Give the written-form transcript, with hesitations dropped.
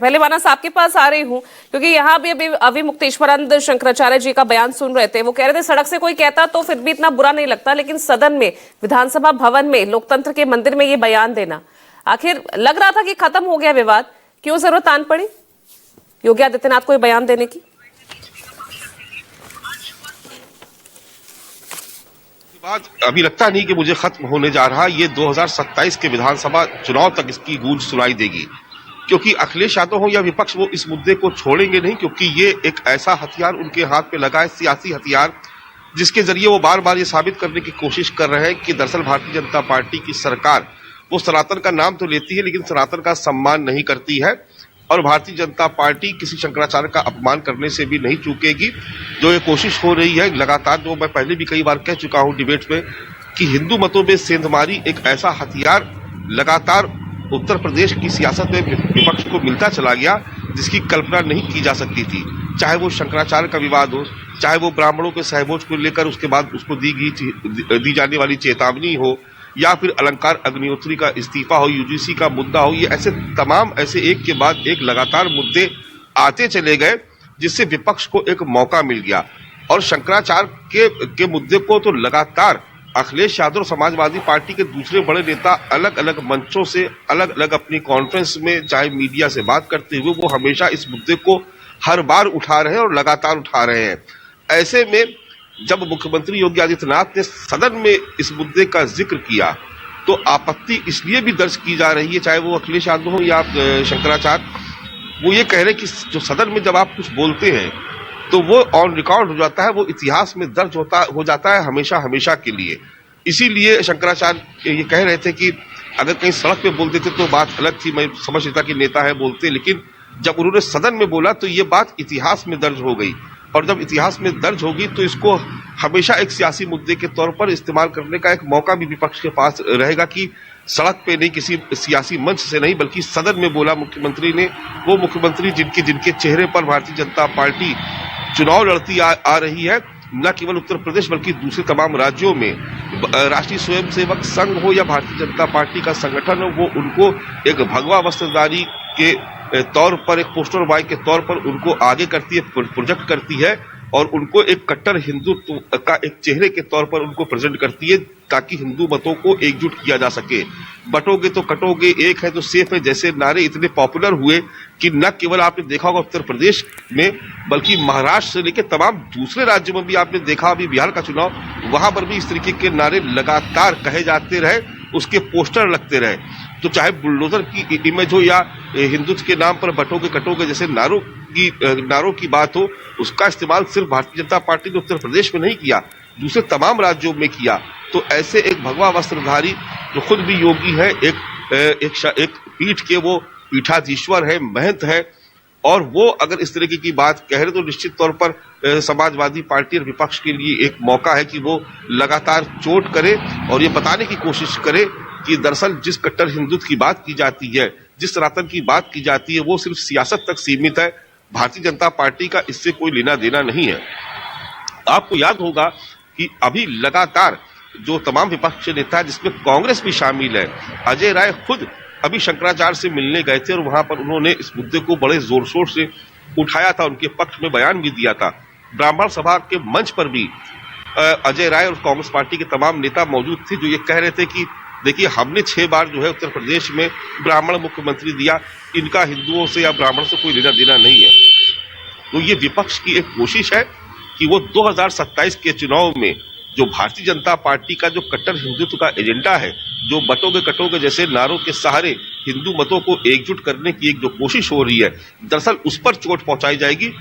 पहले मानस आपके पास आ रही हूं, क्योंकि यहाँ भी अभी अविमुक्तेश्वरानंद शंकराचार्य जी का बयान सुन रहे थे। वो कह रहे थे सड़क से कोई कहता तो फिर भी इतना बुरा नहीं लगता, लेकिन सदन में, विधानसभा भवन में, लोकतंत्र के मंदिर में ये बयान देना, आखिर लग रहा था कि खत्म हो गया विवाद, क्यों जरूरत आन पड़ी योगी आदित्यनाथ को ये बयान देने की? बात अभी लगता नहीं कि मुझे खत्म होने जा रहा। ये 2027 के विधानसभा चुनाव तक इसकी गूंज सुनाई देगी, क्योंकि अखिलेश यादव हो या विपक्ष, वो इस मुद्दे को छोड़ेंगे नहीं, क्योंकि ये एक ऐसा हथियार उनके हाथ पे लगा है, सियासी हथियार, जिसके जरिए वो बार बार ये साबित करने की कोशिश कर रहे हैं कि दरअसल भारतीय जनता पार्टी की सरकार वो सनातन का नाम तो लेती है लेकिन सनातन का सम्मान नहीं करती है, और भारतीय जनता पार्टी किसी शंकराचार्य का अपमान करने से भी नहीं चूकेगी। जो ये कोशिश हो रही है लगातार, जो मैं पहले भी कई बार कह चुका हूं डिबेट में, कि हिंदू मतों में सेंधमारी एक ऐसा हथियार लगातार उत्तर प्रदेश की सियासत में विपक्ष को मिलता चला गया, जिसकी कल्पना नहीं की जा सकती थी। चाहे वो शंकराचार्य का विवाद हो, चाहे वो ब्राह्मणों के सहभोज को लेकर उसके बाद उसको दी जाने वाली चेतावनी हो, या फिर अलंकार अग्निहोत्री का इस्तीफा हो, यूजीसी का मुद्दा हो, ये ऐसे तमाम ऐसे एक के बाद एक लगातार मुद्दे आते चले गए, जिससे विपक्ष को एक मौका मिल गया। और शंकराचार्य के मुद्दे को तो लगातार अखिलेश यादव और समाजवादी पार्टी के दूसरे बड़े नेता अलग अलग मंचों से, अलग अलग अपनी कॉन्फ्रेंस में, चाहे मीडिया से बात करते हुए, वो हमेशा इस मुद्दे को हर बार उठा रहे हैं और लगातार उठा रहे हैं। ऐसे में जब मुख्यमंत्री योगी आदित्यनाथ ने सदन में इस मुद्दे का जिक्र किया, तो आपत्ति इसलिए भी दर्ज की जा रही है, चाहे वो अखिलेश यादव हो या शंकराचार्य, वो ये कह रहे हैं कि जो सदन में जब आप कुछ बोलते हैं तो वो ऑन रिकॉर्ड हो जाता है, वो इतिहास में दर्ज हो जाता है हमेशा हमेशा के लिए। इसीलिए शंकराचार्य ये कह रहे थे कि अगर कहीं सड़क पे बोलते थे तो बात अलग थी, मैं समझ लेता कि नेता है बोलते, लेकिन जब उन्होंने सदन में बोला तो ये बात इतिहास में दर्ज हो गई, और जब इतिहास में दर्ज होगी तो इसको हमेशा एक सियासी मुद्दे के तौर पर इस्तेमाल करने का एक मौका भी विपक्ष के पास रहेगा, कि सड़क पे नहीं, किसी सियासी मंच से नहीं, बल्कि सदन में बोला मुख्यमंत्री ने। वो मुख्यमंत्री जिनके चेहरे पर भारतीय जनता पार्टी चुनाव लड़ती आ रही है, न केवल उत्तर प्रदेश बल्कि दूसरे तमाम राज्यों में, राष्ट्रीय स्वयंसेवक संघ हो या भारतीय जनता पार्टी का संगठन हो, वो उनको एक भगवा वस्त्रधारी के तौर पर, एक पोस्टर बॉय के तौर पर उनको आगे करती है, प्रोजेक्ट करती है, और उनको एक कट्टर हिंदुत्व का एक चेहरे के तौर पर उनको प्रेजेंट करती है, ताकि हिंदू मतों को एकजुट किया जा सके। बटोगे तो कटोगे, एक है तो सेफ है, जैसे नारे इतने पॉपुलर हुए कि न केवल आपने देखा होगा उत्तर प्रदेश में, बल्कि महाराष्ट्र से लेकर तमाम दूसरे राज्यों में भी आपने देखा। अभी बिहार का चुनाव, वहां पर भी इस तरीके के नारे लगातार कहे जाते रहे, उसके पोस्टर लगते रहे। तो चाहे बुलडोजर की इमेज हो या हिंदुत्व के नाम पर बटोगे कटोगे जैसे नारों की बात हो, उसका इस्तेमाल सिर्फ भारतीय जनता पार्टी ने उत्तर प्रदेश में नहीं किया, दूसरे तमाम राज्यों में किया। तो ऐसे एक भगवा वस्त्रधारी जो खुद भी योगी है, एक पीठ के वो पीठाधीश्वर है, महंत है, और वो अगर इस तरीके की बात कह रहे तो निश्चित तौर पर समाजवादी पार्टी और विपक्ष के लिए एक मौका है कि वो लगातार चोट करे और ये बताने की कोशिश करे कि दरअसल जिस कट्टर हिंदुत्व की बात की जाती है, जिस सनातन की बात की जाती है, वो सिर्फ सियासत तक सीमित है। भारतीय जनता पार्टी का इससे कोई लेना देना नहीं है। आपको याद होगा कि अभी लगातार जो तमाम विपक्ष नेता है, जिसमें कांग्रेस भी शामिल है, अजय राय खुद अभी शंकराचार्य से मिलने गए थे, और वहां पर उन्होंने इस मुद्दे को बड़े जोर शोर से उठाया था, उनके पक्ष में बयान भी दिया था। ब्राह्मण सभा के मंच पर भी अजय राय और कांग्रेस पार्टी के तमाम नेता मौजूद थे, जो ये कह रहे थे कि देखिए, हमने 6 बार जो है उत्तर प्रदेश में ब्राह्मण मुख्यमंत्री दिया, इनका हिंदुओं से या ब्राह्मण से कोई लेना देना नहीं है। तो ये विपक्ष की एक कोशिश है कि वो 2027 के चुनाव में जो भारतीय जनता पार्टी का जो कट्टर हिंदुत्व का एजेंडा है, जो बटोगे कटोगे जैसे नारों के सहारे हिंदू मतों को एकजुट करने की एक जो कोशिश हो रही है, दरअसल उस पर चोट पहुंचाई जाएगी,